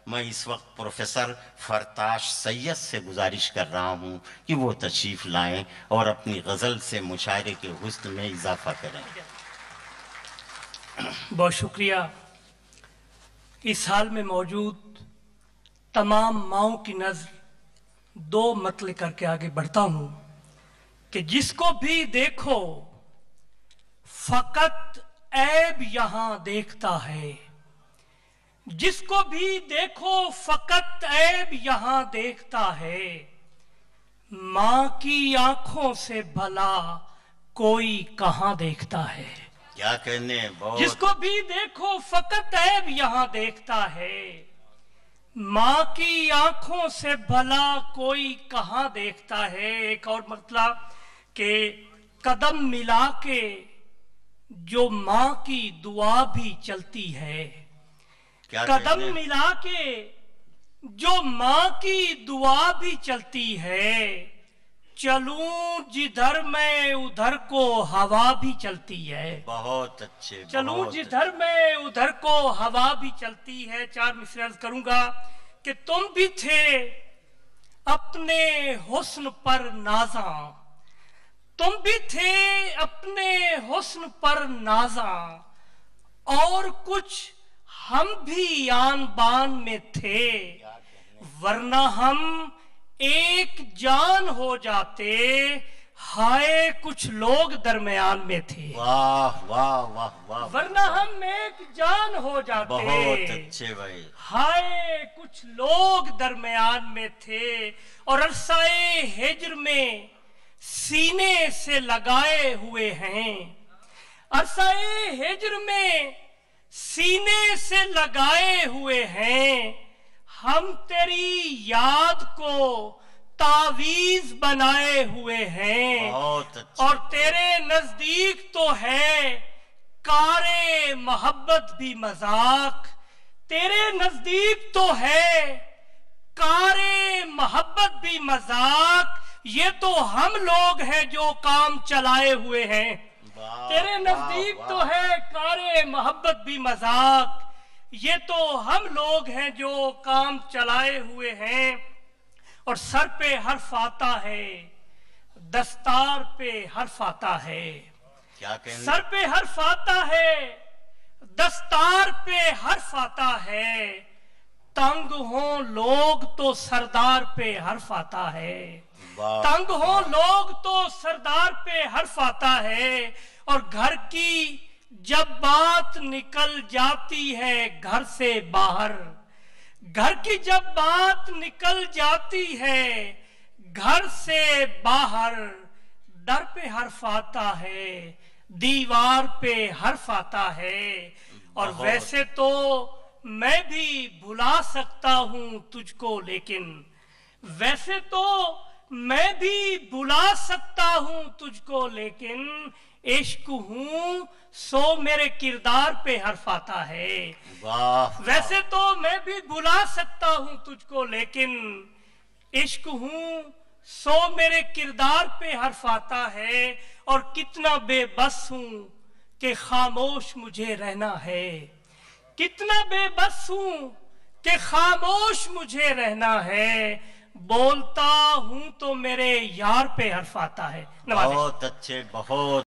میں اس وقت پروفیسر فرتاش سید سے گزارش کر رہا ہوں کہ وہ تشریف لائیں اور اپنی غزل سے مشاعرے کے حسن میں اضافہ کریں۔ بہت شکریہ۔ اس حال میں موجود تمام ماؤں کی نظر دو مت لے کر کے آگے بڑھتا ہوں کہ جس کو بھی دیکھو فقط عیب یہاں دیکھتا ہے، جس کو بھی دیکھو فقط عیب یہاں دیکھتا ہے، ماں کی آنکھوں سے بھلا کوئی کہاں دیکھتا ہے۔ کیا کہنے، جس کو بھی دیکھو فقط عیب یہاں دیکھتا ہے، ماں کی آنکھوں سے بھلا کوئی کہاں دیکھتا ہے۔ ایک اور مطلب کہ قدم ملا کے جو ماں کی دعا بھی چلتی ہے، قدم ملا کے جو ماں کی دعا بھی چلتی ہے، چلوں جدھر میں ادھر کو ہوا بھی چلتی ہے۔ بہت اچھے، چلوں جدھر میں ادھر کو ہوا بھی چلتی ہے۔ چار مصرے عرض کروں گا کہ تم بھی تھے اپنے حسن پر نازاں، تم بھی تھے اپنے حسن پر نازاں، اور کچھ ہم بھی آن بان میں تھے، ورنہ ہم ایک جان ہو جاتے، ہائے کچھ لوگ درمیان میں تھے۔ واہ واہ واہ واہ، ورنہ ہم ایک جان ہو جاتے، بہت اچھے بھائی، ہائے کچھ لوگ درمیان میں تھے۔ اور عرصہ ہجر میں سینے سے لگائے ہوئے ہیں، عرصہ ہجر میں سینے سے لگائے ہوئے ہیں، ہم تیری یاد کو تعویذ بنائے ہوئے ہیں۔ بہت اچھے، اور تیرے نزدیک تو ہے کار محبت بھی مذاق، تیرے نزدیک تو ہے کار محبت بھی مذاق، یہ تو ہم لوگ ہیں جو کام چلائے ہوئے ہیں۔ تیرے نزدیک تو ہے کار محبت بھی مذاق، یہ تو ہم لوگ ہیں جو کام چلائے ہوئے ہیں۔ اور سر پہ حرف آتا ہے، دستار پہ حرف آتا ہے، سر پہ حرف آتا ہے، دستار پہ حرف آتا ہے، تنگ ہوں لوگ تو سردار پہ حرف آتا ہے، تنگ ہوں لوگ تو سردار پہ حرف آتا ہے۔ اور گھر کی جب بات نکل جاتی ہے گھر سے باہر، گھر کی جب بات نکل جاتی ہے گھر سے باہر، در پہ حرف آتا ہے، دیوار پہ حرف آتا ہے۔ اور ویسے تو میں بھی بھلا سکتا ہوں تجھ کو، لیکن ویسے تو میں بھی بھلا سکتا ہوں تجھ کو، لیکن عشق ہوں سو میرے کردار پہ حرف آتا ہے۔ ویسے تو میں بھی بھلا سکتا ہوں تجھ کو، لیکن عشق ہوں سو میرے کردار پہ حرف آتا ہے۔ اور کتنا بے بس ہوں کہ خاموش مجھے رہنا ہے، کتنا بے بس ہوں کہ خاموش مجھے رہنا ہے، بولتا ہوں تو میرے یار پہ حرف آتا ہے۔ بہت اچھے، بہت